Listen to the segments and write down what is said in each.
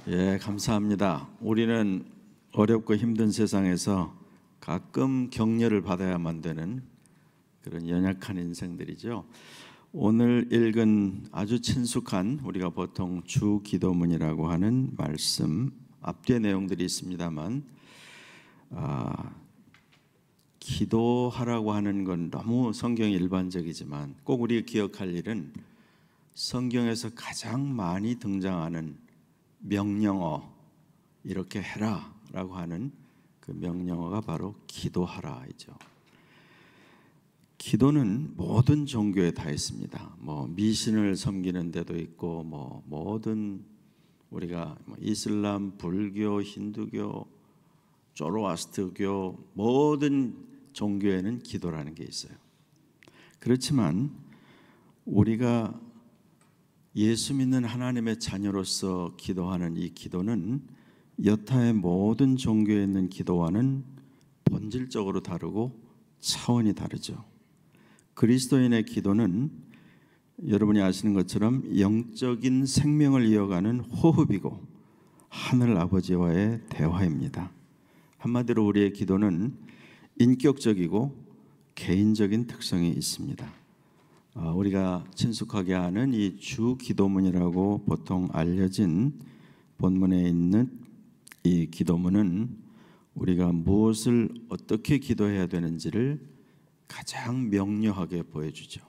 예, 감사합니다. 우리는 어렵고 힘든 세상에서 가끔 격려를 받아야만 되는 그런 연약한 인생들이죠. 오늘 읽은 아주 친숙한 우리가 보통 주 기도문이라고 하는 말씀, 앞뒤의 내용들이 있습니다만 기도하라고 하는 건 너무 성경이 일반적이지만 꼭 우리가 기억할 일은 성경에서 가장 많이 등장하는 명령어, 이렇게 해라 라고 하는 그 명령어가 바로 기도하라이죠. 기도는 모든 종교에 다 있습니다. 미신을 섬기는 데도 있고 모든 우리가 이슬람, 불교, 힌두교, 조로아스트교 모든 종교에는 기도라는 게 있어요. 그렇지만 우리가 예수 믿는 하나님의 자녀로서 기도하는 이 기도는 여타의 모든 종교에 있는 기도와는 본질적으로 다르고 차원이 다르죠. 그리스도인의 기도는 여러분이 아시는 것처럼 영적인 생명을 이어가는 호흡이고 하늘 아버지와의 대화입니다. 한마디로 우리의 기도는 인격적이고 개인적인 특성이 있습니다. 우리가 친숙하게 아는 이 주 기도문이라고 보통 알려진 본문에 있는 이 기도문은 우리가 무엇을 어떻게 기도해야 되는지를 가장 명료하게 보여주죠.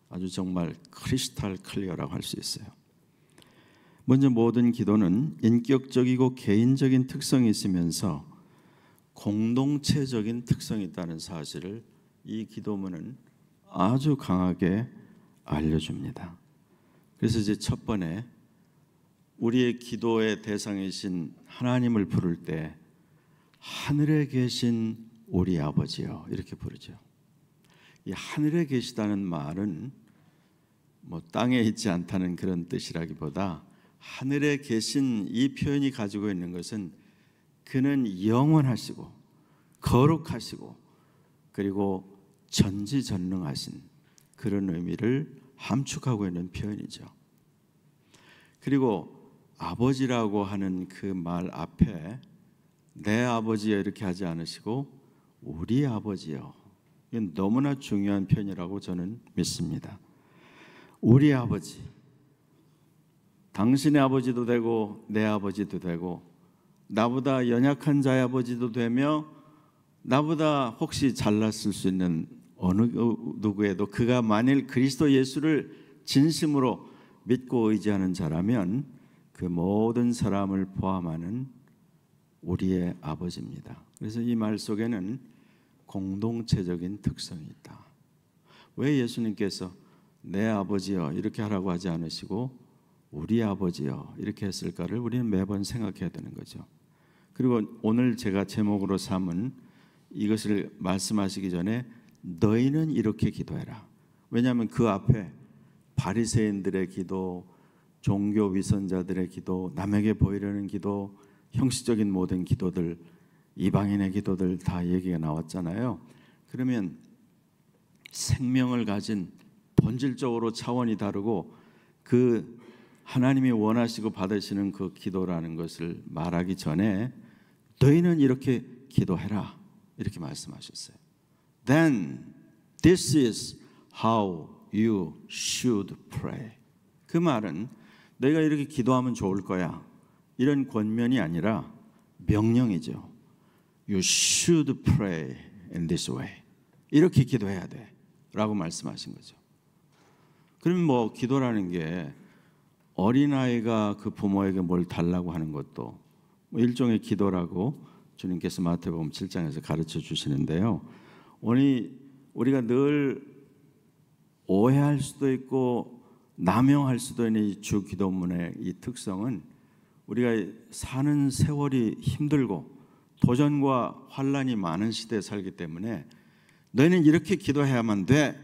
아주 정말 크리스탈 클리어라고 할 수 있어요. 먼저 모든 기도는 인격적이고 개인적인 특성이 있으면서 공동체적인 특성이 있다는 사실을 이 기도문은 아주 강하게 알려줍니다. 그래서 이제 첫 번에 우리의 기도의 대상이신 하나님을 부를 때 하늘에 계신 우리 아버지요 이렇게 부르죠. 이 하늘에 계시다는 말은 땅에 있지 않다는 그런 뜻이라기보다 하늘에 계신 이 표현이 가지고 있는 것은 그는 영원하시고 거룩하시고 그리고 전지전능하신 그런 의미를 함축하고 있는 표현이죠. 그리고 아버지라고 하는 그 말 앞에 내 아버지여 이렇게 하지 않으시고 우리 아버지여, 이건 너무나 중요한 표현이라고 저는 믿습니다. 우리 아버지, 당신의 아버지도 되고 내 아버지도 되고 나보다 연약한 자의 아버지도 되며 나보다 혹시 잘났을 수 있는 어느 누구에도 그가 만일 그리스도 예수를 진심으로 믿고 의지하는 자라면 그 모든 사람을 포함하는 우리의 아버지입니다. 그래서 이 말 속에는 공동체적인 특성이 있다. 왜 예수님께서 내 아버지여 이렇게 하라고 하지 않으시고 우리 아버지여 이렇게 했을까를 우리는 매번 생각해야 되는 거죠. 그리고 오늘 제가 제목으로 삼은 이것을 말씀하시기 전에 너희는 이렇게 기도해라. 왜냐하면 그 앞에 바리새인들의 기도, 종교 위선자들의 기도, 남에게 보이려는 기도, 형식적인 모든 기도들, 이방인의 기도들 다 얘기가 나왔잖아요. 그러면 생명을 가진 본질적으로 차원이 다르고 그 하나님이 원하시고 받으시는 그 기도라는 것을 말하기 전에 너희는 이렇게 기도해라 이렇게 말씀하셨어요. Then this is how you should pray. 그 말은 너희가 이렇게 기도하면 좋을 거야 이런 권면이 아니라 명령이죠. You should pray in this way. 이렇게 기도해야 돼 라고 말씀하신 거죠. 그러면 기도라는 게 어린아이가 그 부모에게 뭘 달라고 하는 것도 일종의 기도라고 주님께서 마태복음 7장에서 가르쳐 주시는데요. 우리가 늘 오해할 수도 있고 남용할 수도 있는 이 주 기도문의 이 특성은 우리가 사는 세월이 힘들고 도전과 환란이 많은 시대에 살기 때문에 너희는 이렇게 기도해야만 돼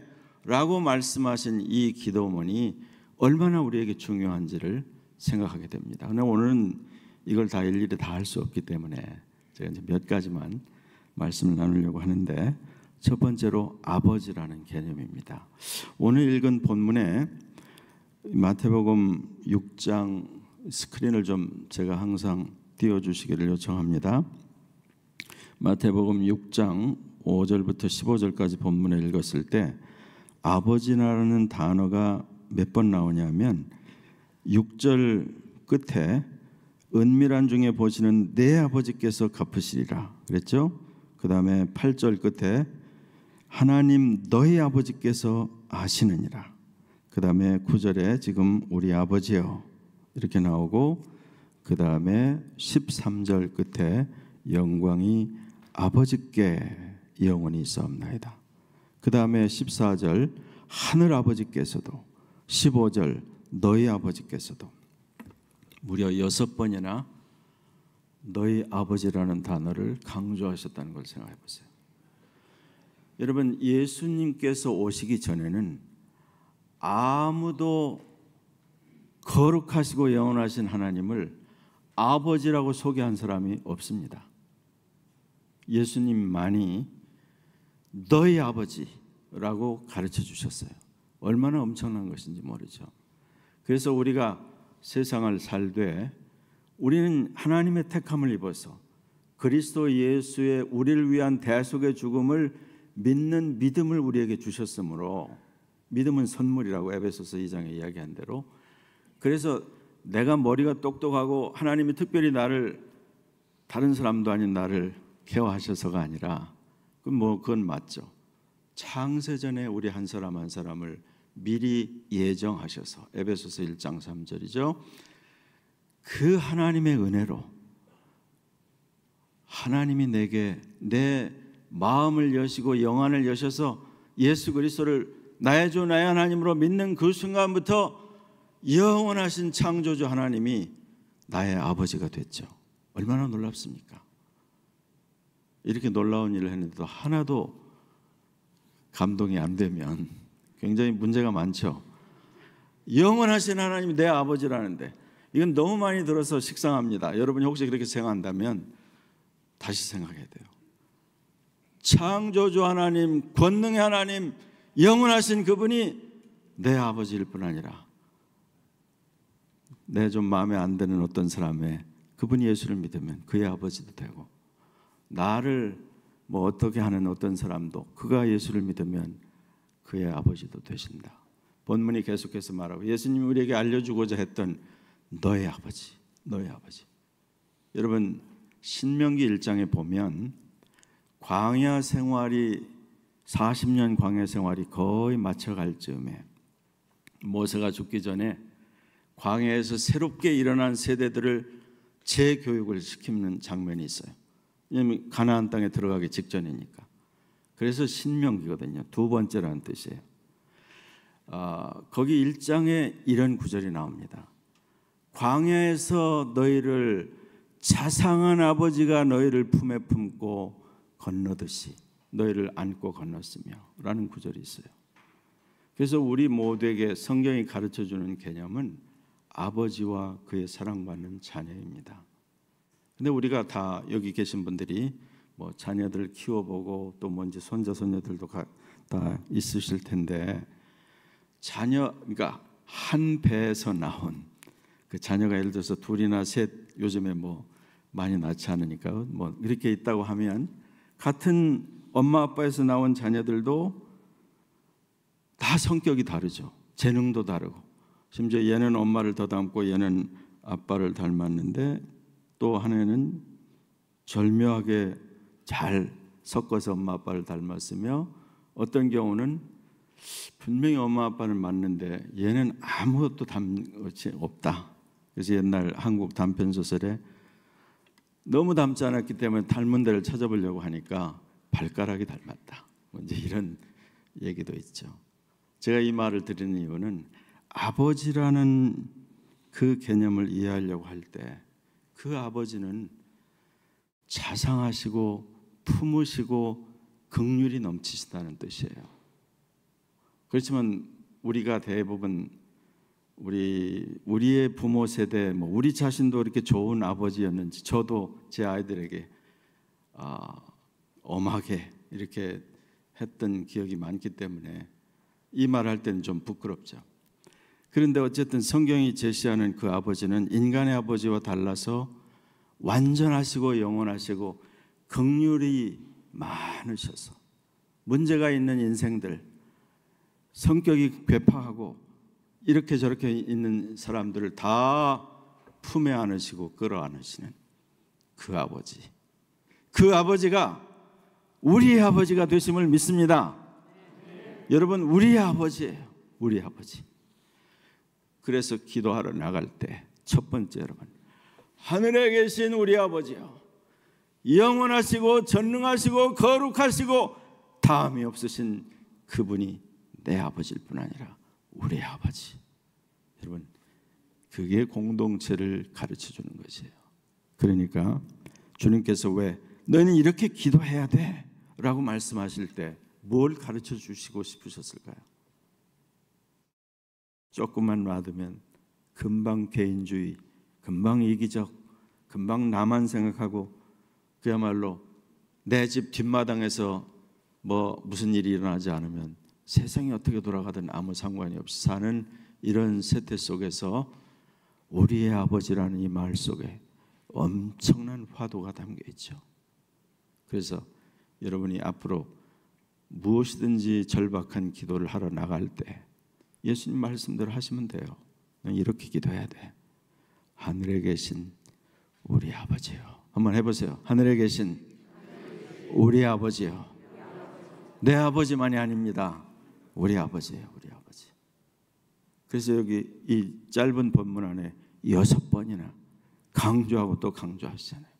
라고 말씀하신 이 기도문이 얼마나 우리에게 중요한지를 생각하게 됩니다. 그런데 오늘은 이걸 다 일일이 다 할 수 없기 때문에 제가 이제 몇 가지만 말씀을 나누려고 하는데 첫 번째로 아버지라는 개념입니다. 오늘 읽은 본문에 마태복음 6장 스크린을 좀 제가 항상 띄워주시기를 요청합니다. 마태복음 6장 5절부터 15절까지 본문을 읽었을 때 아버지라는 단어가 몇 번 나오냐면 6절 끝에 은밀한 중에 보시는 내 아버지께서 갚으시리라 그랬죠. 그 다음에 8절 끝에 하나님 너희 아버지께서 아시느니라. 그 다음에 9절에 지금 우리 아버지여 이렇게 나오고, 그 다음에 13절 끝에 영광이 아버지께 영원히 있사옵나이다. 그 다음에 14절 하늘 아버지께서도, 15절 너희 아버지께서도, 무려 6번이나 너희 아버지라는 단어를 강조하셨다는 걸 생각해 보세요. 여러분, 예수님께서 오시기 전에는 아무도 거룩하시고 영원하신 하나님을 아버지라고 소개한 사람이 없습니다. 예수님만이 너희 아버지라고 가르쳐 주셨어요. 얼마나 엄청난 것인지 모르죠. 그래서 우리가 세상을 살되 우리는 하나님의 택함을 입어서 그리스도 예수의 우리를 위한 대속의 죽음을 믿는 믿음을 우리에게 주셨으므로, 믿음은 선물이라고 에베소서 2장에 이야기한 대로, 그래서 내가 머리가 똑똑하고 하나님이 특별히 나를, 다른 사람도 아닌 나를 케어하셔서가 아니라, 그건 맞죠. 창세전에 우리 한 사람 한 사람을 미리 예정하셔서, 에베소서 1장 3절이죠. 그 하나님의 은혜로 하나님이 내게 내 마음을 여시고 영안을 여셔서 예수 그리스도를 나의 주 나의 하나님으로 믿는 그 순간부터 영원하신 창조주 하나님이 나의 아버지가 됐죠. 얼마나 놀랍습니까? 이렇게 놀라운 일을 했는데도 하나도 감동이 안 되면 굉장히 문제가 많죠. 영원하신 하나님이 내 아버지라는데, 이건 너무 많이 들어서 식상합니다. 여러분이 혹시 그렇게 생각한다면 다시 생각해야 돼요. 창조주 하나님, 권능의 하나님, 영원하신 그분이 내 아버지일 뿐 아니라 내 좀 마음에 안 드는 어떤 사람의, 그분이 예수를 믿으면 그의 아버지도 되고, 나를 뭐 어떻게 하는 어떤 사람도 그가 예수를 믿으면 그의 아버지도 되신다. 본문이 계속해서 말하고 예수님이 우리에게 알려주고자 했던 너의 아버지, 너의 아버지. 여러분, 신명기 1장에 보면 광야 생활이 40년 광야 생활이 거의 마쳐갈 즈음에 모세가 죽기 전에 광야에서 새롭게 일어난 세대들을 재교육을 시키는 장면이 있어요. 왜냐하면 가나안 땅에 들어가기 직전이니까. 그래서 신명기거든요. 두 번째라는 뜻이에요. 거기 1장에 이런 구절이 나옵니다. 광야에서 너희를 자상한 아버지가 너희를 품에 품고 건너듯이 너희를 안고 건넜으며 라는 구절이 있어요. 그래서 우리 모두에게 성경이 가르쳐주는 개념은 아버지와 그의 사랑받는 자녀입니다. 근데 우리가 다 여기 계신 분들이 뭐 자녀들 키워보고 또 뭔지 손자 손녀들도 다 있으실 텐데, 자녀, 그러니까 한 배에서 나온 그 자녀가 예를 들어서 둘이나 셋, 요즘에 뭐 많이 낳지 않으니까 뭐 이렇게 있다고 하면 같은 엄마 아빠에서 나온 자녀들도 다 성격이 다르죠. 재능도 다르고, 심지어 얘는 엄마를 더 닮고 얘는 아빠를 닮았는데 또 하나는 절묘하게 잘 섞어서 엄마 아빠를 닮았으며, 어떤 경우는 분명히 엄마 아빠는 맞는데 얘는 아무것도 닮지 없다. 그래서 옛날 한국 단편 소설에 너무 닮지 않았기 때문에 닮은 데를 찾아보려고 하니까 발가락이 닮았다. 이제 이런 얘기도 있죠. 제가 이 말을 드리는 이유는 아버지라는 그 개념을 이해하려고 할 때 그 아버지는 자상하시고 품으시고 긍휼이 넘치시다는 뜻이에요. 그렇지만 우리가 대부분 우리의 부모 세대, 뭐 우리 자신도 이렇게 좋은 아버지였는지, 저도 제 아이들에게 엄하게 이렇게 했던 기억이 많기 때문에 이 말할 때는 좀 부끄럽죠. 그런데 어쨌든 성경이 제시하는 그 아버지는 인간의 아버지와 달라서 완전하시고 영원하시고 긍휼이 많으셔서 문제가 있는 인생들, 성격이 괴팍하고 이렇게 저렇게 있는 사람들을 다 품에 안으시고 끌어안으시는 그 아버지. 그 아버지가 우리의 아버지가 되심을 믿습니다. 여러분, 우리의 아버지예요. 우리 아버지. 그래서 기도하러 나갈 때 첫 번째, 여러분, 하늘에 계신 우리 아버지요, 영원하시고 전능하시고 거룩하시고 다함이 없으신 그분이 내 아버지일 뿐 아니라 우리 아버지. 여러분, 그게 공동체를 가르쳐 주는 것이에요. 그러니까 주님께서 왜 너는 이렇게 기도해야 돼 라고 말씀하실 때 뭘 가르쳐 주시고 싶으셨을까요? 조금만 놔두면 금방 개인주의, 금방 이기적, 금방 나만 생각하고 그야말로 내 집 뒷마당에서 뭐 무슨 일이 일어나지 않으면 세상이 어떻게 돌아가든 아무 상관이 없이 사는 이런 세태 속에서 우리의 아버지라는 이 말 속에 엄청난 화두가 담겨 있죠. 그래서 여러분이 앞으로 무엇이든지 절박한 기도를 하러 나갈 때 예수님 말씀대로 하시면 돼요. 이렇게 기도해야 돼. 하늘에 계신 우리 아버지요. 한번 해보세요. 하늘에 계신 우리 아버지요. 내 아버지만이 아닙니다. 우리 아버지예요. 우리 아버지. 그래서 여기 이 짧은 본문 안에 6번이나 강조하고 또 강조하시잖아요.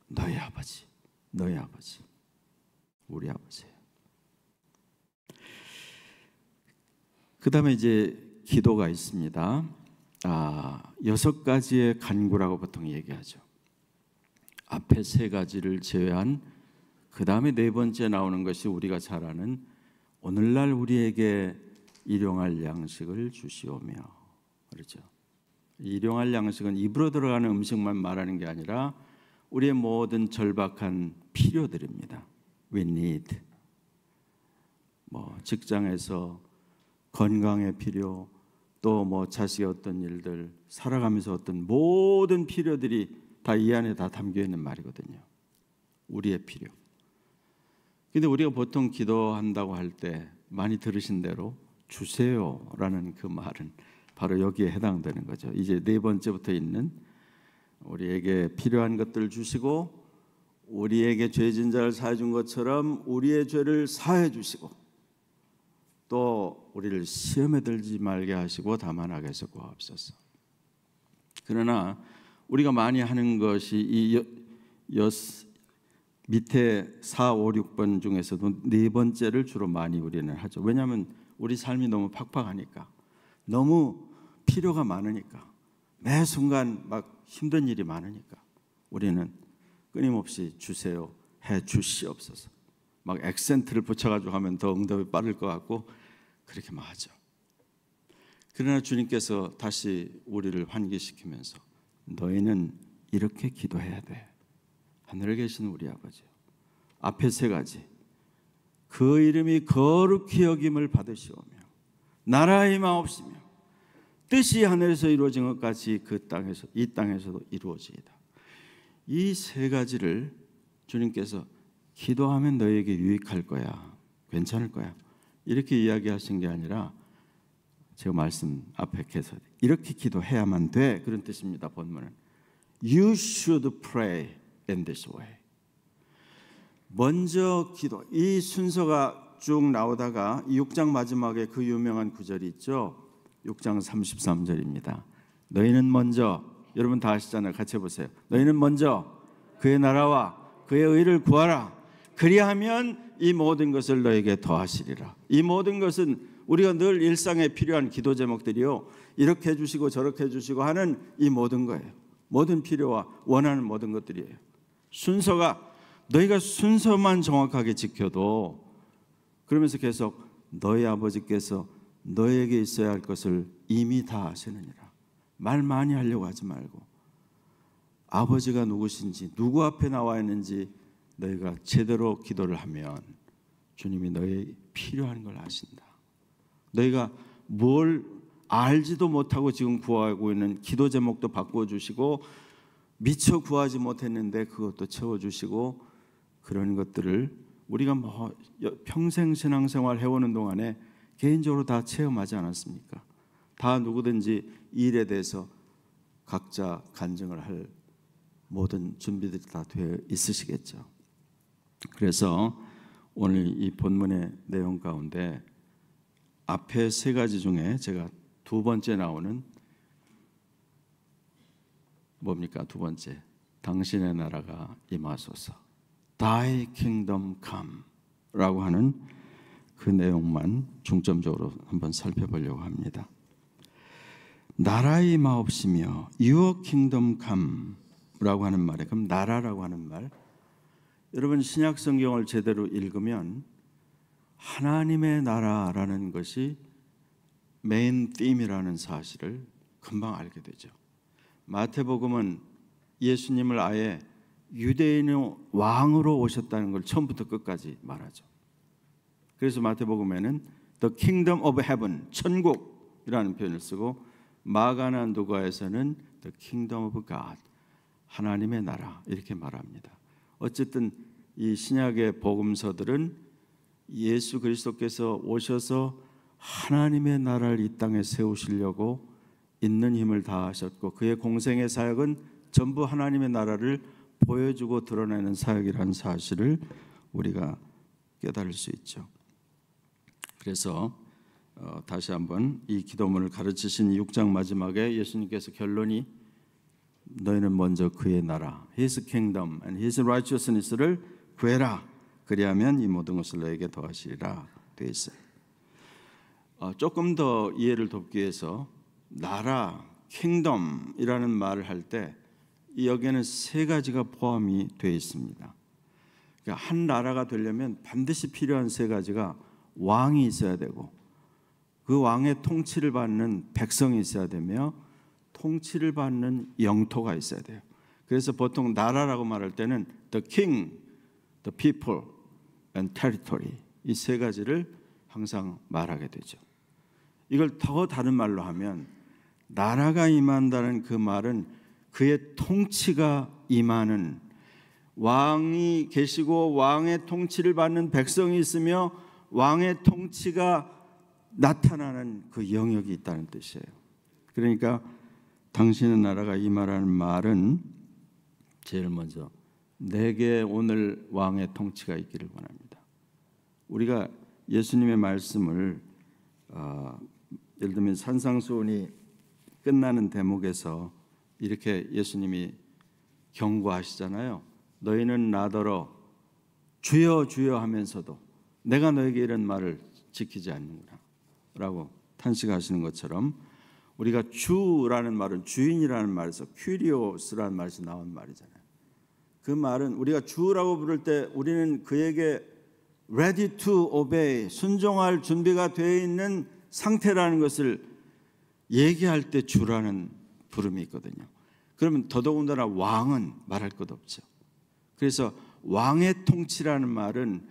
너희 아버지, 너희 아버지, 우리 아버지예요. 그 다음에 이제 기도가 있습니다. 6가지의 간구라고 보통 얘기하죠. 앞에 3가지를 제외한 그 다음에 4번째 나오는 것이 우리가 잘 아는 오늘날 우리에게 일용할 양식을 주시오며, 그렇죠. 일용할 양식은 입으로 들어가는 음식만 말하는 게 아니라 우리의 모든 절박한 필요들입니다. We need. 뭐 직장에서 건강의 필요, 또 뭐 자식의 어떤 일들, 살아가면서 어떤 모든 필요들이 다 이 안에 다 담겨 있는 말이거든요. 우리의 필요. 근데 우리가 보통 기도한다고 할 때 많이 들으신 대로 주세요라는 그 말은 바로 여기에 해당되는 거죠. 이제 4번째부터 있는 우리에게 필요한 것들을 주시고 우리에게 죄진 자를 사해 준 것처럼 우리의 죄를 사해 주시고 또 우리를 시험에 들지 말게 하시고 다만 악에서 구하옵소서. 그러나 우리가 많이 하는 것이 이 밑에 4, 5, 6번 중에서도 4번째를 주로 많이 우리는 하죠. 왜냐하면 우리 삶이 너무 팍팍하니까, 너무 필요가 많으니까, 매 순간 막 힘든 일이 많으니까 우리는 끊임없이 주세요, 해 주시옵소서. 막 액센트를 붙여가지고 하면 더 응답이 빠를 것 같고 그렇게 막 하죠. 그러나 주님께서 다시 우리를 환기시키면서 너희는 이렇게 기도해야 돼. 하늘에 계신 우리 아버지요. 앞에 3가지. 그 이름이 거룩히 여김을 받으시오며 나라의 마옵시며 뜻이 하늘에서 이루어진 것 같이 그 땅에서 이 땅에서도 이루어지이다. 이 3가지를 주님께서 기도하면 너에게 유익할 거야, 괜찮을 거야, 이렇게 이야기하신 게 아니라 제가 말씀 앞에 계속 이렇게 기도해야만 돼, 그런 뜻입니다. 본문은 You should pray in this way. 먼저 기도, 이 순서가 쭉 나오다가 6장 마지막에 그 유명한 구절이 있죠. 6장 33절입니다. 너희는 먼저, 여러분 다 아시잖아요. 같이 해보세요. 너희는 먼저 그의 나라와 그의 의를 구하라. 그리하면 이 모든 것을 너에게 더하시리라. 이 모든 것은 우리가 늘 일상에 필요한 기도 제목들이요, 이렇게 해주시고 저렇게 해주시고 하는 이 모든 거예요. 모든 필요와 원하는 모든 것들이에요. 순서가, 너희가 순서만 정확하게 지켜도, 그러면서 계속 너희 아버지께서 너에게 있어야 할 것을 이미 다 아시느니라. 말 많이 하려고 하지 말고 아버지가 누구신지, 누구 앞에 나와 있는지 너희가 제대로 기도를 하면 주님이 너희 필요한 걸 아신다. 너희가 뭘 알지도 못하고 지금 구하고 있는 기도 제목도 바꿔주시고 미처 구하지 못했는데 그것도 채워주시고 그런 것들을 우리가 뭐 평생 신앙생활 해오는 동안에 개인적으로 다 체험하지 않았습니까? 다 누구든지 이 일에 대해서 각자 간증을 할 모든 준비들이 다 되어 있으시겠죠. 그래서 오늘 이 본문의 내용 가운데 앞에 세 가지 중에 제가 두 번째 나오는 뭡니까? 두 번째, 당신의 나라가 임하소서, Thy kingdom come 라고 하는 그 내용만 중점적으로 한번 살펴보려고 합니다. 나라의 임하옵시며 Your kingdom come 라고 하는 말에, 그럼 나라라고 하는 말, 여러분 신약 성경을 제대로 읽으면 하나님의 나라라는 것이 메인 ธี임이라는 사실을 금방 알게 되죠. 마태복음은 예수님을 아예 유대인의 왕으로 오셨다는 걸 처음부터 끝까지 말하죠. 그래서 마태복음에는 The Kingdom of Heaven, 천국이라는 표현을 쓰고, 마가나 누가에서는 The Kingdom of God, 하나님의 나라 이렇게 말합니다. 어쨌든 이 신약의 복음서들은 예수 그리스도께서 오셔서 하나님의 나라를 이 땅에 세우시려고 있는 힘을 다하셨고, 그의 공생의 사역은 전부 하나님의 나라를 보여주고 드러내는 사역이라는 사실을 우리가 깨달을 수 있죠. 그래서 다시 한번 이 기도문을 가르치신 6장 마지막에 예수님께서 결론이 너희는 먼저 그의 나라, His kingdom and His righteousness를 구해라. 그리하면 이 모든 것을 너에게 더하시리라 되어 있어요. 조금 더 이해를 돕기 위해서 나라, 킹덤이라는 말을 할 때 여기에는 세 가지가 포함이 되어 있습니다. 그러니까 한 나라가 되려면 반드시 필요한 세 가지가 왕이 있어야 되고, 그 왕의 통치를 받는 백성이 있어야 되며, 통치를 받는 영토가 있어야 돼요. 그래서 보통 나라라고 말할 때는 the king, the people and territory, 이 세 가지를 항상 말하게 되죠. 이걸 더 다른 말로 하면 나라가 임한다는 그 말은 그의 통치가 임하는, 왕이 계시고 왕의 통치를 받는 백성이 있으며 왕의 통치가 나타나는 그 영역이 있다는 뜻이에요. 그러니까 당신의 나라가 임하라는 말은 제일 먼저 내게 오늘 왕의 통치가 있기를 원합니다. 우리가 예수님의 말씀을 예를 들면 산상수훈이 끝나는 대목에서 이렇게 예수님이 경고하시잖아요. 너희는 나더러 주여 주여 하면서도 내가 너에게 이런 말을 지키지 않는구나 라고 탄식하시는 것처럼, 우리가 주라는 말은 주인이라는 말에서 큐리오스라는 말에서 나온 말이잖아요. 그 말은 우리가 주라고 부를 때 우리는 그에게 ready to obey, 순종할 준비가 되어 있는 상태라는 것을 얘기할 때 주라는 부름이 있거든요. 그러면 더더군다나 왕은 말할 것 없죠. 그래서 왕의 통치라는 말은,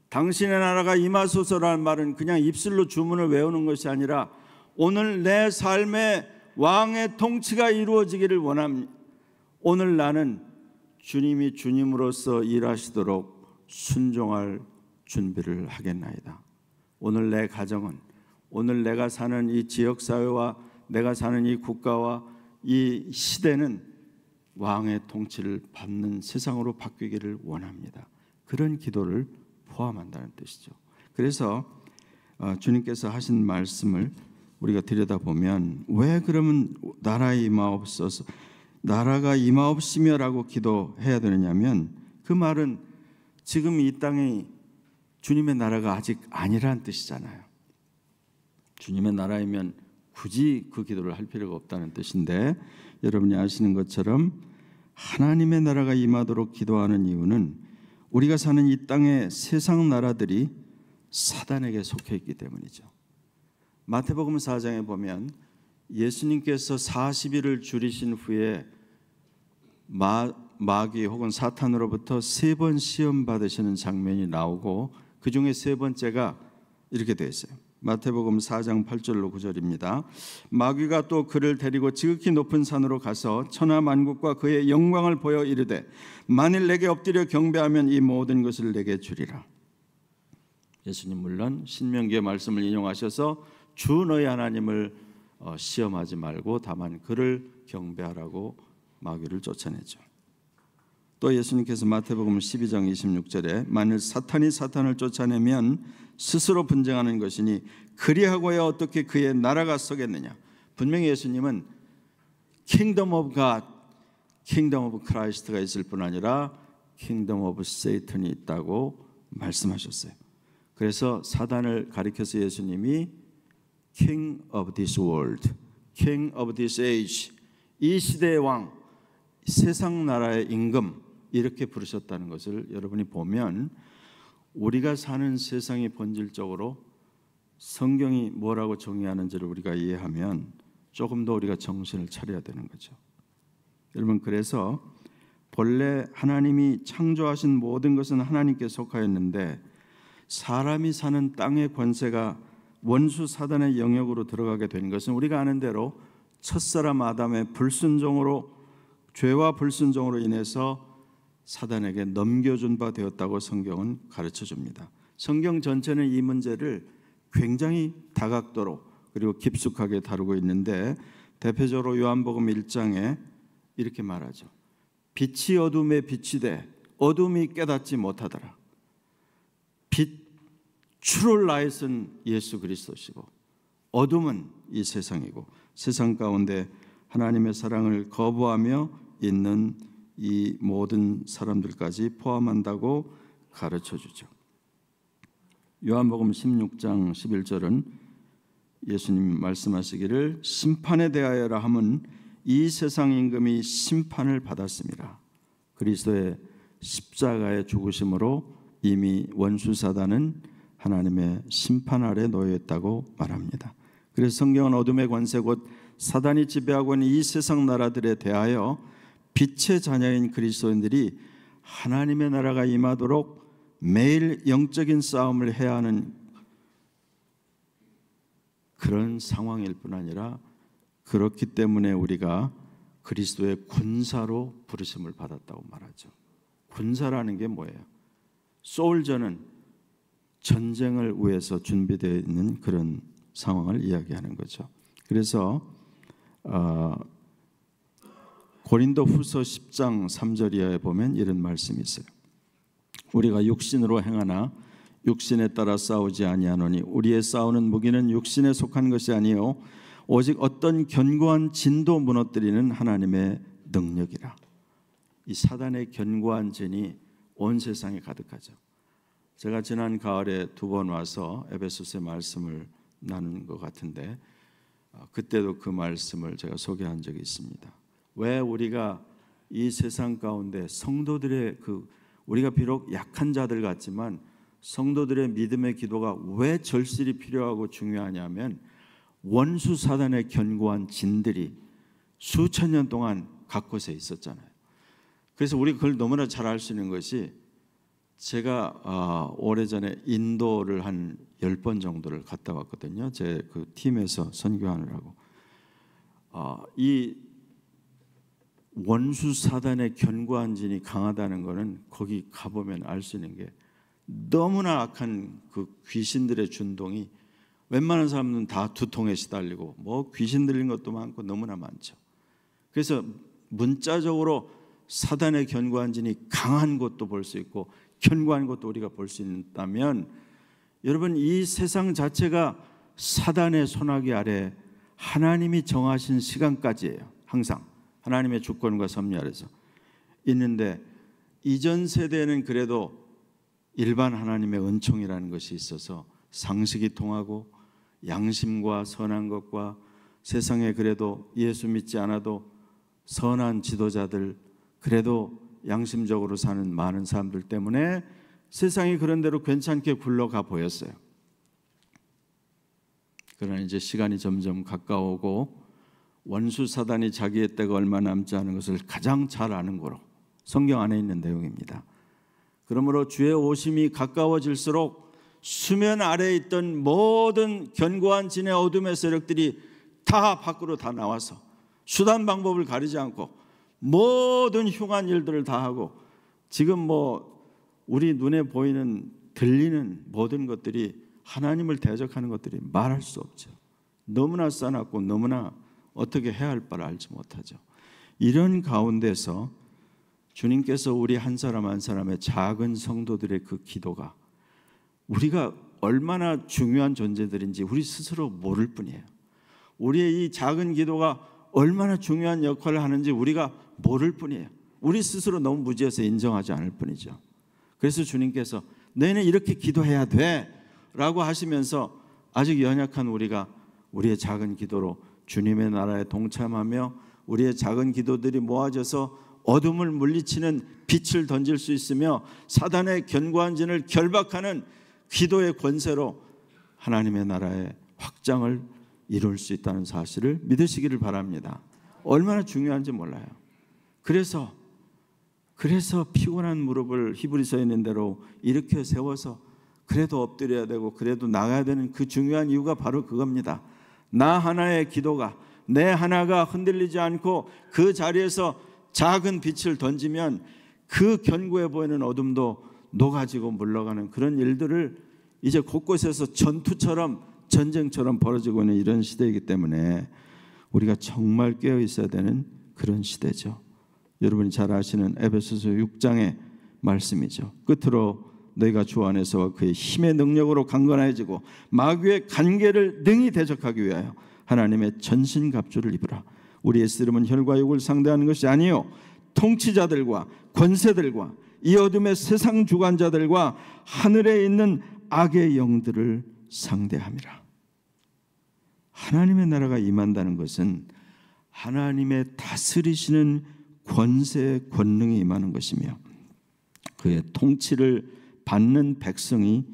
당신의 나라가 임하소서라는 말은 그냥 입술로 주문을 외우는 것이 아니라 오늘 내 삶에 왕의 통치가 이루어지기를 원합니다. 오늘 나는 주님이 주님으로서 일하시도록 순종할 준비를 하겠나이다. 오늘 내 가정은, 오늘 내가 사는 이 지역사회와 내가 사는 이 국가와 이 시대는 왕의 통치를 받는 세상으로 바뀌기를 원합니다. 그런 기도를 포함한다는 뜻이죠. 그래서 주님께서 하신 말씀을 우리가 들여다보면, 왜 그러면 나라에 임하옵소서, 나라가 임하옵시며라고 기도해야 되느냐면, 그 말은 지금 이 땅에 주님의 나라가 아직 아니란 뜻이잖아요. 주님의 나라이면 굳이 그 기도를 할 필요가 없다는 뜻인데, 여러분이 아시는 것처럼 하나님의 나라가 임하도록 기도하는 이유는 우리가 사는 이 땅의 세상 나라들이 사단에게 속해 있기 때문이죠. 마태복음 4장에 보면 예수님께서 40일을 줄이신 후에 마귀 혹은 사탄으로부터 3번 시험 받으시는 장면이 나오고, 그 중에 3번째가 이렇게 되어 있어요. 마태복음 4장 8절로 9절입니다. 마귀가 또 그를 데리고 지극히 높은 산으로 가서 천하 만국과 그의 영광을 보여 이르되 만일 내게 엎드려 경배하면 이 모든 것을 내게 주리라. 예수님 물론 신명기의 말씀을 인용하셔서 주 너희 하나님을 시험하지 말고 다만 그를 경배하라고 마귀를 쫓아내죠. 또 예수님께서 마태복음 12장 26절에 만일 사탄이 사탄을 쫓아내면 스스로 분쟁하는 것이니 그리하고야 어떻게 그의 나라가 서겠느냐. 분명히 예수님은 킹덤 오브 갓, 킹덤 오브 크라이스트가 있을 뿐 아니라 킹덤 오브 세이턴이 있다고 말씀하셨어요. 그래서 사단을 가리켜서 예수님이 King of this world, King of this age, 이 시대의 왕, 세상 나라의 임금 이렇게 부르셨다는 것을 여러분이 보면 우리가 사는 세상이 본질적으로 성경이 뭐라고 정의하는지를 우리가 이해하면 조금 더 우리가 정신을 차려야 되는 거죠. 여러분, 그래서 본래 하나님이 창조하신 모든 것은 하나님께 속하였는데 사람이 사는 땅의 권세가 원수 사단의 영역으로 들어가게 된 것은 우리가 아는 대로 첫사람 아담의 불순종으로, 죄와 불순종으로 인해서 사단에게 넘겨준 바 되었다고 성경은 가르쳐 줍니다. 성경 전체는 이 문제를 굉장히 다각도로 그리고 깊숙하게 다루고 있는데 대표적으로 요한복음 1장에 이렇게 말하죠. 빛이 어둠에 비치되 어둠이 깨닫지 못하더라. 빛 true light은 예수 그리스도시고 어둠은 이 세상이고 세상 가운데 하나님의 사랑을 거부하며 있는 이 모든 사람들까지 포함한다고 가르쳐 주죠. 요한복음 16장 11절은 예수님 말씀하시기를 심판에 대하여라 함은 이 세상 임금이 심판을 받았습니다. 그리스도의 십자가의 죽으심으로 이미 원수 사단은 하나님의 심판 아래 놓여 있다고 말합니다. 그래서 성경은 어둠의 권세 곧 사단이 지배하고 있는 이 세상 나라들에 대하여 빛의 자녀인 그리스도인들이 하나님의 나라가 임하도록 매일 영적인 싸움을 해야 하는 그런 상황일 뿐 아니라 그렇기 때문에 우리가 그리스도의 군사로 부르심을 받았다고 말하죠. 군사라는 게 뭐예요? 소울저는 전쟁을 위해서 준비되어 있는 그런 상황을 이야기하는 거죠. 그래서 고린도 후서 10장 3절 이하에 보면 이런 말씀이 있어요. 우리가 육신으로 행하나 육신에 따라 싸우지 아니하노니 우리의 싸우는 무기는 육신에 속한 것이 아니요 오직 어떤 견고한 진도 무너뜨리는 하나님의 능력이라. 이 사단의 견고한 진이 온 세상에 가득하죠. 제가 지난 가을에 2번 와서 에베소서의 말씀을 나눈 것 같은데 그때도 그 말씀을 제가 소개한 적이 있습니다. 왜 우리가 이 세상 가운데 성도들의 우리가 비록 약한 자들 같지만 성도들의 믿음의 기도가 왜 절실히 필요하고 중요하냐면 원수 사단의 견고한 진들이 수천 년 동안 각 곳에 있었잖아요. 그래서 우리가 그걸 너무나 잘 알 수 있는 것이 제가 오래전에 인도를 한 10번 정도를 갔다 왔거든요. 제 그 팀에서 선교하느라고. 이 원수 사단의 견고한 진이 강하다는 것은 거기 가보면 알 수 있는 게 너무나 악한 그 귀신들의 준동이 웬만한 사람들은 다 두통에 시달리고 뭐 귀신 들린 것도 많고 너무나 많죠. 그래서 문자적으로 사단의 견고한 진이 강한 것도 볼 수 있고 견고한 것도 우리가 볼 수 있다면 여러분 이 세상 자체가 사단의 손아귀 아래 하나님이 정하신 시간까지예요. 항상 하나님의 주권과 섭리 아래서 있는데 이전 세대에는 그래도 일반 하나님의 은총이라는 것이 있어서 상식이 통하고 양심과 선한 것과 세상에 그래도 예수 믿지 않아도 선한 지도자들 그래도 양심적으로 사는 많은 사람들 때문에 세상이 그런 대로 괜찮게 굴러가 보였어요. 그러나 이제 시간이 점점 가까워오고 원수 사단이 자기의 때가 얼마 남지 않은 것을 가장 잘 아는 거로 성경 안에 있는 내용입니다. 그러므로 주의 오심이 가까워질수록 수면 아래에 있던 모든 견고한 진의 어둠의 세력들이 다 밖으로 다 나와서 수단 방법을 가리지 않고 모든 흉한 일들을 다 하고, 지금 뭐 우리 눈에 보이는 들리는 모든 것들이 하나님을 대적하는 것들이 말할 수 없죠. 너무나 싸납고 너무나 어떻게 해야 할 바를 알지 못하죠. 이런 가운데서 주님께서 우리 한 사람 한 사람의 작은 성도들의 그 기도가 우리가 얼마나 중요한 존재들인지 우리 스스로 모를 뿐이에요. 우리의 이 작은 기도가 얼마나 중요한 역할을 하는지 우리가 모를 뿐이에요. 우리 스스로 너무 무지해서 인정하지 않을 뿐이죠. 그래서 주님께서 너희는 이렇게 기도해야 돼 라고 하시면서 아직 연약한 우리가 우리의 작은 기도로 주님의 나라에 동참하며 우리의 작은 기도들이 모아져서 어둠을 물리치는 빛을 던질 수 있으며 사단의 견고한 진을 결박하는 기도의 권세로 하나님의 나라의 확장을 이룰 수 있다는 사실을 믿으시기를 바랍니다. 얼마나 중요한지 몰라요. 그래서 피곤한 무릎을 히브리서에 있는 대로 이렇게 세워서 그래도 엎드려야 되고 그래도 나가야 되는 그 중요한 이유가 바로 그겁니다. 나 하나의 기도가, 내 하나가 흔들리지 않고 그 자리에서 작은 빛을 던지면 그 견고해 보이는 어둠도 녹아지고 물러가는 그런 일들을 이제 곳곳에서 전쟁처럼 벌어지고 있는 이런 시대이기 때문에 우리가 정말 깨어 있어야 되는 그런 시대죠. 여러분이 잘 아시는 에베소서 6장의 말씀이죠. 끝으로 너희가 주 안에서와 그의 힘의 능력으로 강건해지고 마귀의 간계를 능히 대적하기 위하여 하나님의 전신갑주를 입으라. 우리의 씨름은 혈과 육을 상대하는 것이 아니요 통치자들과 권세들과 이 어둠의 세상 주관자들과 하늘에 있는 악의 영들을 상대함이라. 하나님의 나라가 임한다는 것은 하나님의 다스리시는 권세의 권능이 임하는 것이며 그의 통치를 받는 백성이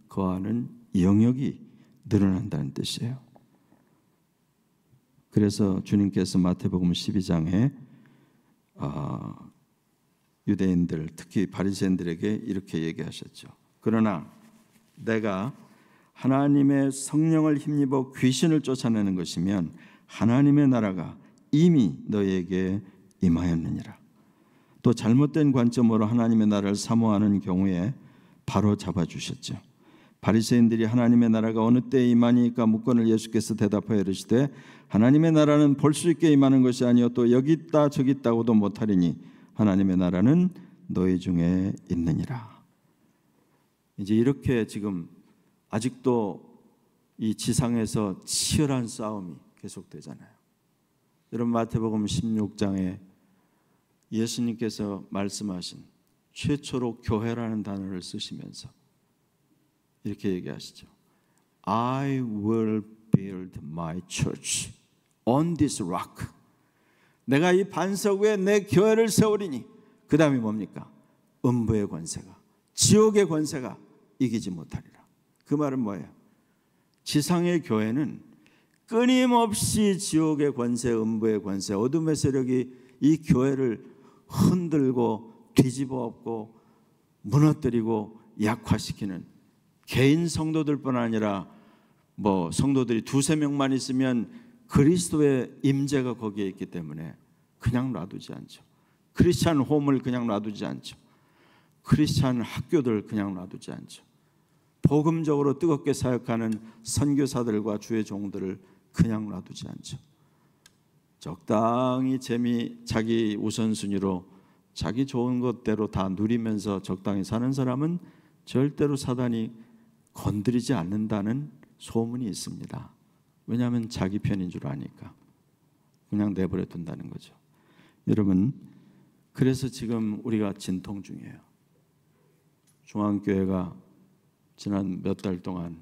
거하는 영역이 늘어난다는 뜻이에요. 그래서 주님께서 마태복음 12장에 유대인들, 특히 바리새인들에게 이렇게 얘기하셨죠. 그러나 내가 하나님의 성령을 힘입어 귀신을 쫓아내는 것이면 하나님의 나라가 이미 너희에게 임하였느니라. 또 잘못된 관점으로 하나님의 나라를 사모하는 경우에 바로 잡아주셨죠. 바리새인들이 하나님의 나라가 어느 때에 임하니까 묻거늘 예수께서 대답하여 이르시되 하나님의 나라는 볼 수 있게 임하는 것이 아니요 또 여기 있다 저기 있다고도 못하리니 하나님의 나라는 너희 중에 있느니라. 이제 이렇게 지금 아직도 이 지상에서 치열한 싸움이 계속되잖아요. 여러분 마태복음 16장에 예수님께서 말씀하신 최초로 교회라는 단어를 쓰시면서 이렇게 얘기하시죠. I will build my church on this rock. 내가 이 반석 위에 내 교회를 세우리니 그 다음이 뭡니까? 음부의 권세가, 지옥의 권세가 이기지 못하리라. 그 말은 뭐예요? 지상의 교회는 끊임없이 지옥의 권세, 음부의 권세, 어둠의 세력이 이 교회를 흔들고 뒤집어 엎고 무너뜨리고 약화시키는, 개인 성도들뿐 아니라 뭐 성도들이 두세 명만 있으면 그리스도의 임재가 거기에 있기 때문에 그냥 놔두지 않죠. 크리스찬 홈을 그냥 놔두지 않죠. 크리스찬 학교들 그냥 놔두지 않죠. 복음적으로 뜨겁게 사역하는 선교사들과 주의 종들을 그냥 놔두지 않죠. 적당히 자기 우선순위로 자기 좋은 것대로 다 누리면서 적당히 사는 사람은 절대로 사단이 건드리지 않는다는 소문이 있습니다. 왜냐하면 자기 편인 줄 아니까 그냥 내버려 둔다는 거죠. 여러분, 그래서 지금 우리가 진통 중이에요. 중앙교회가 지난 몇 달 동안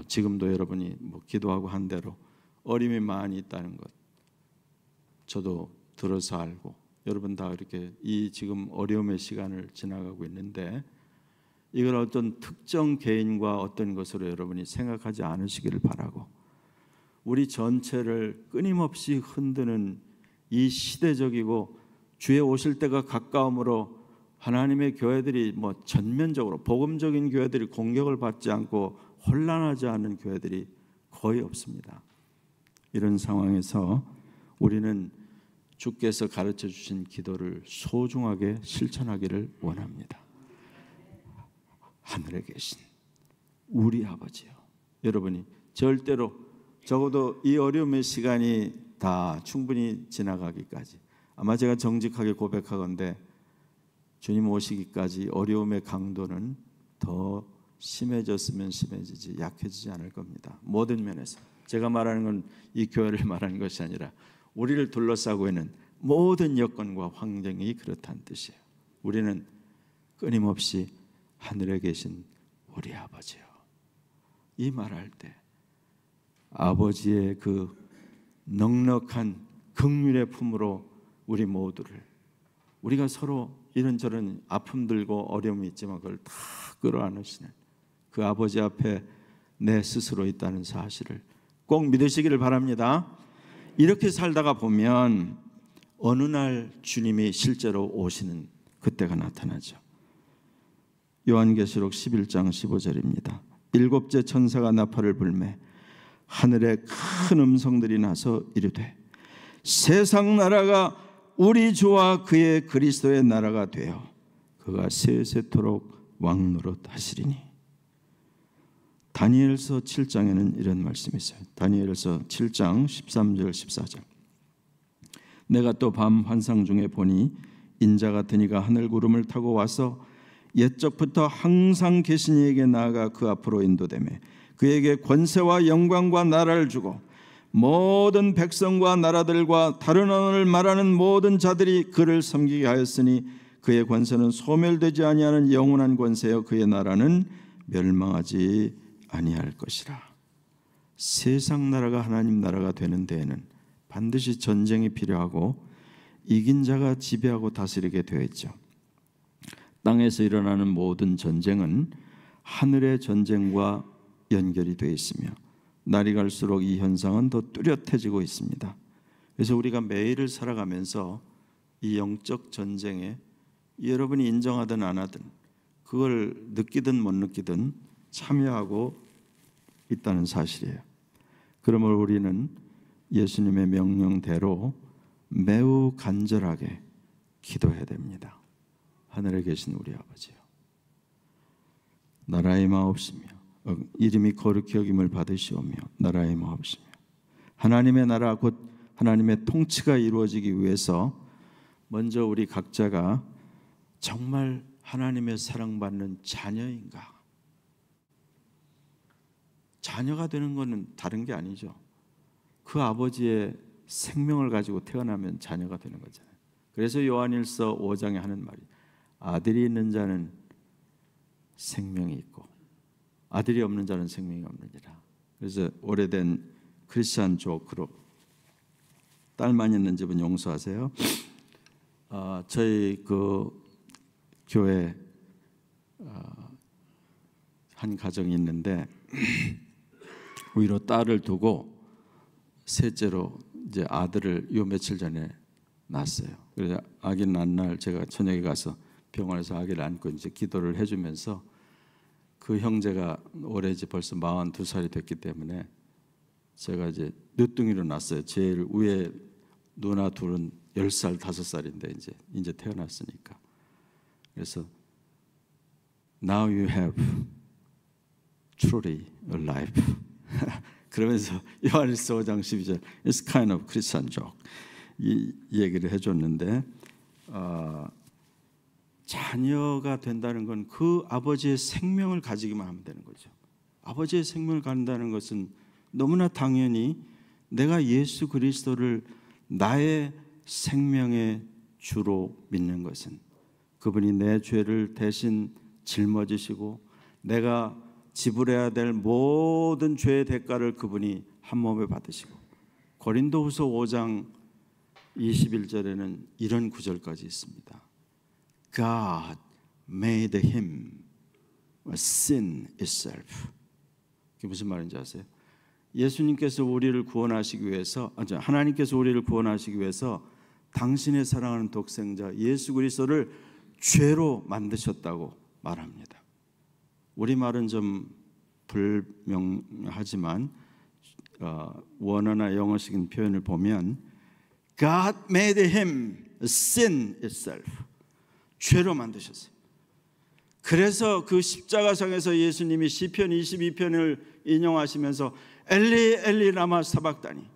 지금도 여러분이 기도하고 한 대로 어림이 많이 있다는 것 저도 들어서 알고, 여러분 다 이렇게 이 지금 어려움의 시간을 지나가고 있는데 이걸 어떤 특정 개인과 어떤 것으로 여러분이 생각하지 않으시기를 바라고, 우리 전체를 끊임없이 흔드는 이 시대적이고 주의 오실 때가 가까움으로 하나님의 교회들이 전면적으로 복음적인 교회들이 공격을 받지 않고 혼란하지 않은 교회들이 거의 없습니다. 이런 상황에서 우리는 주께서 가르쳐 주신 기도를 소중하게 실천하기를 원합니다. 하늘에 계신 우리 아버지요. 여러분이 절대로 적어도 이 어려움의 시간이 다 충분히 지나가기까지, 아마 제가 정직하게 고백하건대 주님 오시기까지 어려움의 강도는 더 심해졌으면 심해지지 약해지지 않을 겁니다. 모든 면에서. 제가 말하는 건 이 교회를 말하는 것이 아니라 우리를 둘러싸고 있는 모든 여건과 환경이 그렇다는 뜻이에요. 우리는 끊임없이 하늘에 계신 우리 아버지요. 이 말할 때 아버지의 그 넉넉한 긍휼의 품으로 우리 모두를, 우리가 서로 이런저런 아픔들고 어려움이 있지만 그걸 다 끌어안으시는 그 아버지 앞에 내 스스로 있다는 사실을 꼭 믿으시기를 바랍니다. 이렇게 살다가 보면 어느 날 주님이 실제로 오시는 그때가 나타나죠. 요한계시록 11장 15절입니다. 일곱째 천사가 나팔을 불매 하늘에 큰 음성들이 나서 이르되 세상 나라가 우리 주와 그의 그리스도의 나라가 되어 그가 세세토록 왕노릇 하시리니. 다니엘서 7장에는 이런 말씀이 있어요. 다니엘서 7장 13절 14절. 내가 또 밤 환상 중에 보니 인자 같은 이가 하늘 구름을 타고 와서 옛적부터 항상 계신 이에게 나아가 그 앞으로 인도되매 그에게 권세와 영광과 나라를 주고 모든 백성과 나라들과 다른 언어를 말하는 모든 자들이 그를 섬기게 하였으니 그의 권세는 소멸되지 아니하는 영원한 권세여 그의 나라는 멸망하지 아니할 것이라. 세상 나라가 하나님 나라가 되는 데에는 반드시 전쟁이 필요하고 이긴 자가 지배하고 다스리게 되어 있죠. 땅에서 일어나는 모든 전쟁은 하늘의 전쟁과 연결이 되어 있으며 날이 갈수록 이 현상은 더 뚜렷해지고 있습니다. 그래서 우리가 매일을 살아가면서 이 영적 전쟁에 여러분이 인정하든 안 하든 그걸 느끼든 못 느끼든 참여하고 있다는 사실이에요. 그러므로 우리는 예수님의 명령대로 매우 간절하게 기도해야 됩니다. 하늘에 계신 우리 아버지요, 나라의 마옵시며 이름이 거룩히 여김을 받으시오며 나라의 마옵시며. 하나님의 나라 곧 하나님의 통치가 이루어지기 위해서 먼저 우리 각자가 정말 하나님의 사랑받는 자녀인가? 자녀가 되는 것은 다른 게 아니죠. 그 아버지의 생명을 가지고 태어나면 자녀가 되는 거잖아요. 그래서 요한일서 5장에 하는 말이 아들이 있는 자는 생명이 있고 아들이 없는 자는 생명이 없느니라. 그래서 오래된 크리스찬 조크로 딸만 있는 집은 용서하세요. 저희 그 교회 한 가정이 있는데 위로 딸을 두고 셋째로 이제 아들을 요 며칠 전에 낳았어요. 그래서 아기 낳은 날 제가 저녁에 가서 병원에서 아기를 안고 이제 기도를 해주면서 그 형제가 올해 이제 벌써 42살이 됐기 때문에 제가 이제 늦둥이로 낳았어요. 제일 위에 누나 둘은 10살, 5살인데 이제 태어났으니까. 그래서 Now you have truly a life. 그러면서 요한일서 5장 12절 It's kind of Christian joke 이 얘기를 해줬는데 자녀가 된다는 건 그 아버지의 생명을 가지기만 하면 되는 거죠. 아버지의 생명을 갖는다는 것은 너무나 당연히 내가 예수 그리스도를 나의 생명의 주로 믿는 것은 그분이 내 죄를 대신 짊어지시고 내가 지불해야 될 모든 죄의 대가를 그분이 한 몸에 받으시고, 고린도후서 5장 21절에는 이런 구절까지 있습니다. God made him a sin itself. 그게 무슨 말인지 아세요? 예수님께서 우리를 구원하시기 위해서, 하나님께서 우리를 구원하시기 위해서 당신의 사랑하는 독생자 예수 그리스도를 죄로 만드셨다고 말합니다. 우리말은 좀 불명하지만 원어나 영어식 표현을 보면 God made him sin itself. 죄로 만드셨어요. 그래서 그 십자가상에서 예수님이 시편 22편을 인용하시면서 엘리 엘리 라마 사박다니,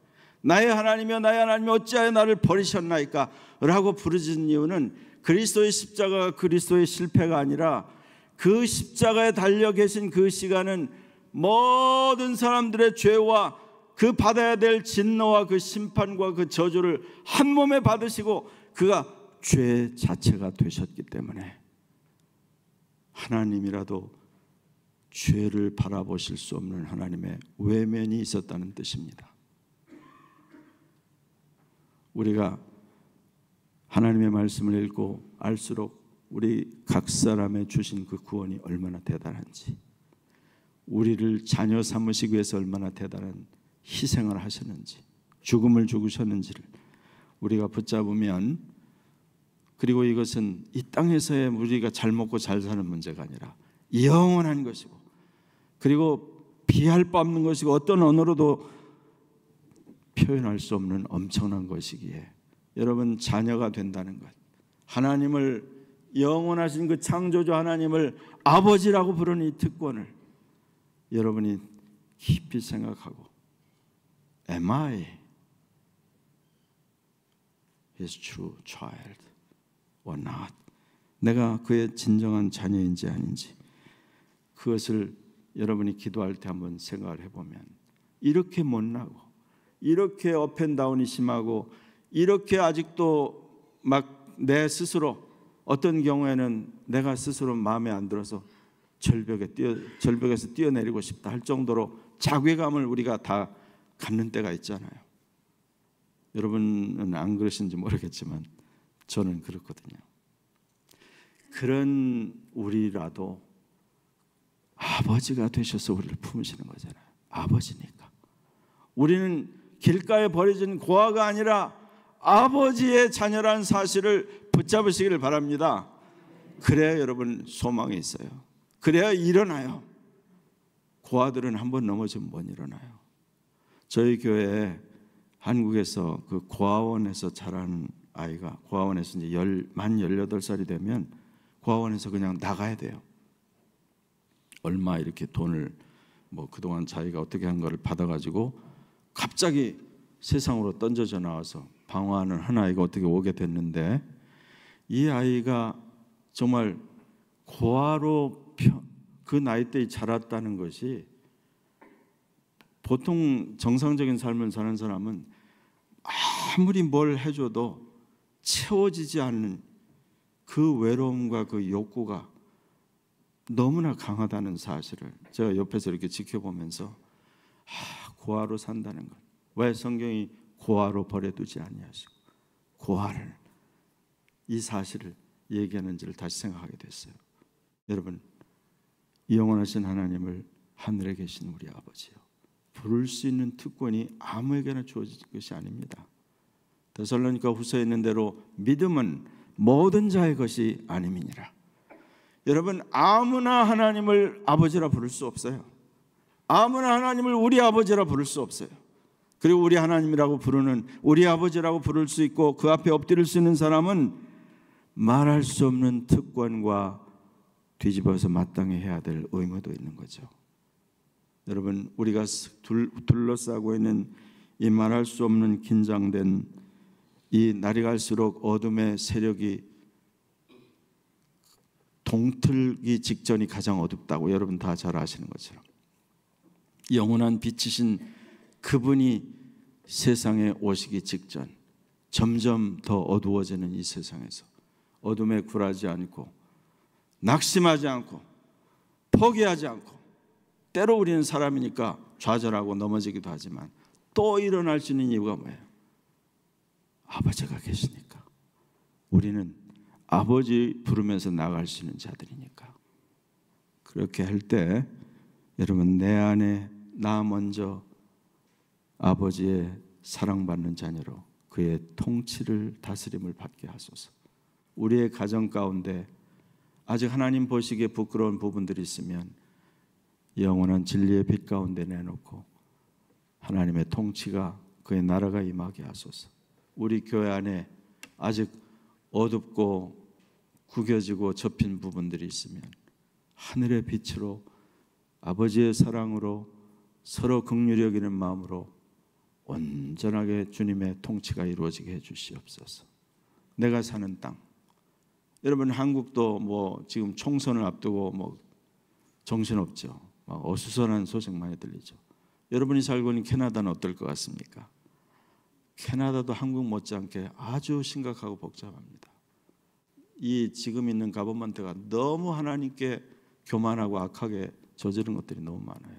나의 하나님이여 나의 하나님이여 어찌하여 나를 버리셨나이까 라고 부르짖은 이유는 그리스도의 십자가가 그리스도의 실패가 아니라 그 십자가에 달려 계신 그 시간은 모든 사람들의 죄와 그 받아야 될 진노와 그 심판과 그 저주를 한 몸에 받으시고 그가 죄 자체가 되셨기 때문에 하나님이라도 죄를 바라보실 수 없는 하나님의 외면이 있었다는 뜻입니다. 우리가 하나님의 말씀을 읽고 알수록 우리 각 사람의 주신 그 구원이 얼마나 대단한지, 우리를 자녀 삼으시기 위해서 얼마나 대단한 희생을 하셨는지, 죽음을 죽으셨는지를 우리가 붙잡으면, 그리고 이것은 이 땅에서의 우리가 잘 먹고 잘 사는 문제가 아니라 영원한 것이고, 그리고 비할 바 없는 것이고 어떤 언어로도 표현할 수 없는 엄청난 것이기에 여러분 자녀가 된다는 것, 하나님을, 영원하신 그 창조주 하나님을 아버지라고 부르는 이 특권을 여러분이 깊이 생각하고, Am I his true child or not? 내가 그의 진정한 자녀인지 아닌지, 그것을 여러분이 기도할 때 한번 생각을 해보면, 이렇게 못나고 이렇게 업앤다운이 심하고 이렇게 아직도 막 내 스스로, 어떤 경우에는 내가 스스로 마음에 안 들어서 절벽에서 뛰어내리고 싶다 할 정도로 자괴감을 우리가 다 갖는 때가 있잖아요. 여러분은 안 그러신지 모르겠지만 저는 그렇거든요. 그런 우리라도 아버지가 되셔서 우리를 품으시는 거잖아요. 아버지니까. 우리는 길가에 버려진 고아가 아니라 아버지의 자녀라는 사실을 붙잡으시기를 바랍니다. 그래야 여러분 소망이 있어요. 그래야 일어나요. 고아들은 한번 넘어지면 못 일어나요. 저희 교회에 한국에서 그 고아원에서 자란 아이가, 고아원에서 이제 만 18살이 되면 고아원에서 그냥 나가야 돼요. 얼마 이렇게 돈을 뭐 그동안 자기가 어떻게 한 거를 받아가지고 갑자기 세상으로 던져져 나와서 방황하는 한 아이가 어떻게 오게 됐는데, 이 아이가 정말 고아로 그 나이대에 자랐다는 것이, 보통 정상적인 삶을 사는 사람은 아무리 뭘 해줘도 채워지지 않는 그 외로움과 그 욕구가 너무나 강하다는 사실을 제가 옆에서 이렇게 지켜보면서 고아로 산다는 것, 왜 성경이 고아로 버려두지 아니하시고 고아를, 이 사실을 얘기하는지를 다시 생각하게 됐어요. 여러분, 영원하신 하나님을 하늘에 계신 우리 아버지요, 부를 수 있는 특권이 아무에게나 주어진 것이 아닙니다. 데살로니가 후서에 있는 대로 믿음은 모든 자의 것이 아님이니라. 여러분, 아무나 하나님을 아버지라 부를 수 없어요. 아무나 하나님을 우리 아버지라 부를 수 없어요. 그리고 우리 하나님이라고 부르는, 우리 아버지라고 부를 수 있고 그 앞에 엎드릴 수 있는 사람은 말할 수 없는 특권과 뒤집어서 마땅히 해야 될 의무도 있는 거죠. 여러분, 우리가 둘러싸고 있는 이 말할 수 없는 긴장된 이 날이 갈수록 어둠의 세력이 동틀기 직전이 가장 어둡다고 여러분 다 잘 아시는 것처럼, 영원한 빛이신 그분이 세상에 오시기 직전 점점 더 어두워지는 이 세상에서 어둠에 굴하지 않고 낙심하지 않고 포기하지 않고, 때로 우리는 사람이니까 좌절하고 넘어지기도 하지만 또 일어날 수 있는 이유가 뭐예요? 아버지가 계시니까. 우리는 아버지 부르면서 나갈 수 있는 자들이니까. 그렇게 할 때 여러분, 내 안에 나 먼저 아버지의 사랑받는 자녀로 그의 통치를, 다스림을 받게 하소서. 우리의 가정 가운데 아직 하나님 보시기에 부끄러운 부분들이 있으면 영원한 진리의 빛 가운데 내놓고 하나님의 통치가 그의 나라가 임하게 하소서. 우리 교회 안에 아직 어둡고 구겨지고 접힌 부분들이 있으면 하늘의 빛으로 아버지의 사랑으로 서로 긍휼히 여기는 마음으로 온전하게 주님의 통치가 이루어지게 해주시옵소서. 내가 사는 땅, 여러분 한국도 뭐 지금 총선을 앞두고 뭐 정신없죠. 어수선한 소식 많이 들리죠. 여러분이 살고 있는 캐나다는 어떨 것 같습니까? 캐나다도 한국 못지않게 아주 심각하고 복잡합니다. 이 지금 있는 가버먼트가 너무 하나님께 교만하고 악하게 저지른 것들이 너무 많아요.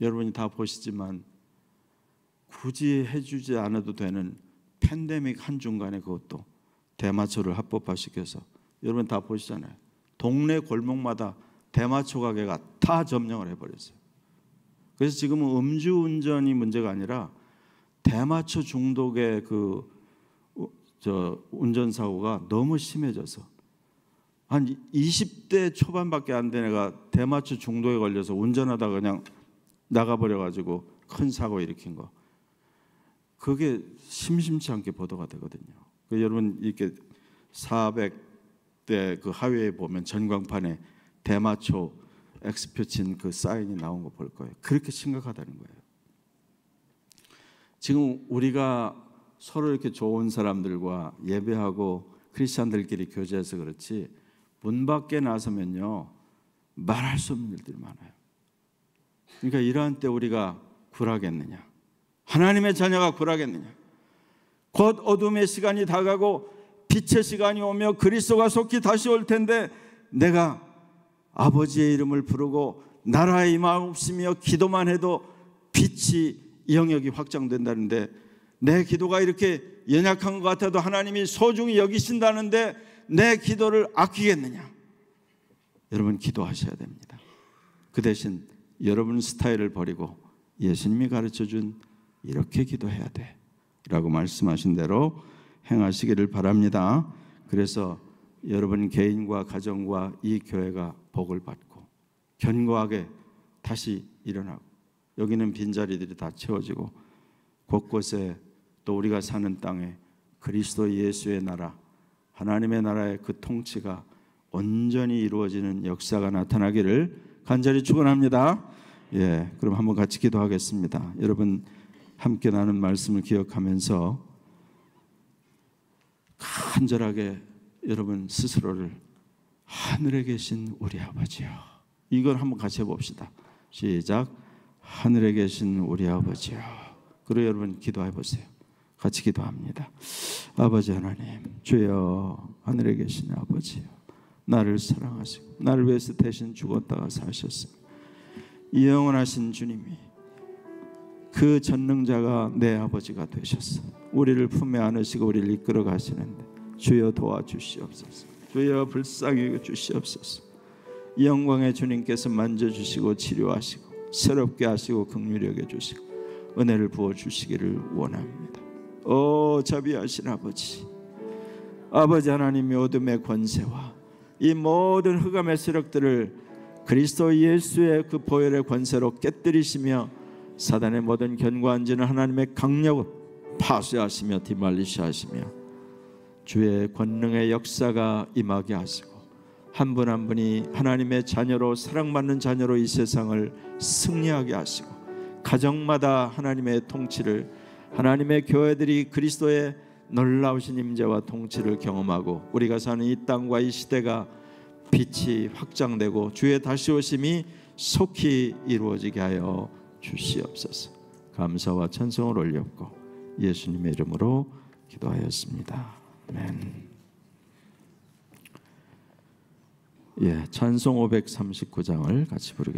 여러분이 다 보시지만 굳이 해주지 않아도 되는 팬데믹 한중간에 그것도 대마초를 합법화시켜서 여러분 다 보시잖아요. 동네 골목마다 대마초 가게가 다 점령을 해버렸어요. 그래서 지금은 음주운전이 문제가 아니라 대마초 중독의 운전사고가 너무 심해져서 한 20대 초반밖에 안 된 애가 대마초 중독에 걸려서 운전하다가 그냥 나가버려가지고 큰 사고 일으킨 거. 그게 심심치 않게 보도가 되거든요. 여러분 이렇게 400대 그 하위에 보면 전광판에 대마초 엑스표친 그 사인이 나온 거 볼 거예요. 그렇게 심각하다는 거예요. 지금 우리가 서로 이렇게 좋은 사람들과 예배하고 크리스찬들끼리 교제해서 그렇지 문 밖에 나서면요 말할 수 없는 일들이 많아요. 그러니까 이러한 때 우리가 굴하겠느냐? 하나님의 자녀가 굴하겠느냐? 곧 어둠의 시간이 다가고 빛의 시간이 오며 그리스도가 속히 다시 올 텐데 내가 아버지의 이름을 부르고 나라의 임하옵시며 기도만 해도 빛이 영역이 확장된다는데 내 기도가 이렇게 연약한 것 같아도 하나님이 소중히 여기신다는데 내 기도를 아끼겠느냐? 여러분 기도하셔야 됩니다. 그 대신 여러분 스타일을 버리고 예수님이 가르쳐준 이렇게 기도해야 돼 라고 말씀하신 대로 행하시기를 바랍니다. 그래서 여러분 개인과 가정과 이 교회가 복을 받고 견고하게 다시 일어나고 여기는 빈자리들이 다 채워지고 곳곳에 또 우리가 사는 땅에 그리스도 예수의 나라 하나님의 나라의 그 통치가 온전히 이루어지는 역사가 나타나기를 간절히 축원합니다. 예, 그럼 한번 같이 기도하겠습니다. 여러분 함께 나눈 말씀을 기억하면서 간절하게 여러분 스스로를 하늘에 계신 우리 아버지요. 이걸 한번 같이 해봅시다. 시작. 하늘에 계신 우리 아버지요. 그리고 여러분 기도해 보세요. 같이 기도합니다. 아버지 하나님, 주여 하늘에 계신 아버지요. 나를 사랑하시고 나를 위해서 대신 죽었다가 사셨습니다. 이 영원하신 주님이 그 전능자가 내 아버지가 되셨어. 우리를 품에 안으시고 우리를 이끌어 가시는데 주여 도와주시옵소서. 주여 불쌍히 여겨 주시옵소서. 영광의 주님께서 만져주시고 치료하시고 새롭게 하시고 긍휼히 여겨 주시고 은혜를 부어주시기를 원합니다. 오 자비하신 아버지, 아버지 하나님이 어둠의 권세와 이 모든 흑암의 세력들을 그리스도 예수의 그 보혈의 권세로 깨뜨리시며 사단의 모든 견고한 지는 하나님의 강력을 파쇄하시며 뒤말리시하시며 주의 권능의 역사가 임하게 하시고 한 분 한 분이 하나님의 자녀로 사랑받는 자녀로 이 세상을 승리하게 하시고 가정마다 하나님의 통치를 하나님의 교회들이 그리스도의 놀라우신 임재와 통치를 경험하고 우리가 사는 이 땅과 이 시대가 빛이 확장되고 주의 다시 오심이 속히 이루어지게 하여 주시옵소서. 감사와 찬송을 올렸고 예수님의 이름으로 기도하였습니다. 아멘. 예, 찬송 539장을 같이 부르겠습니다.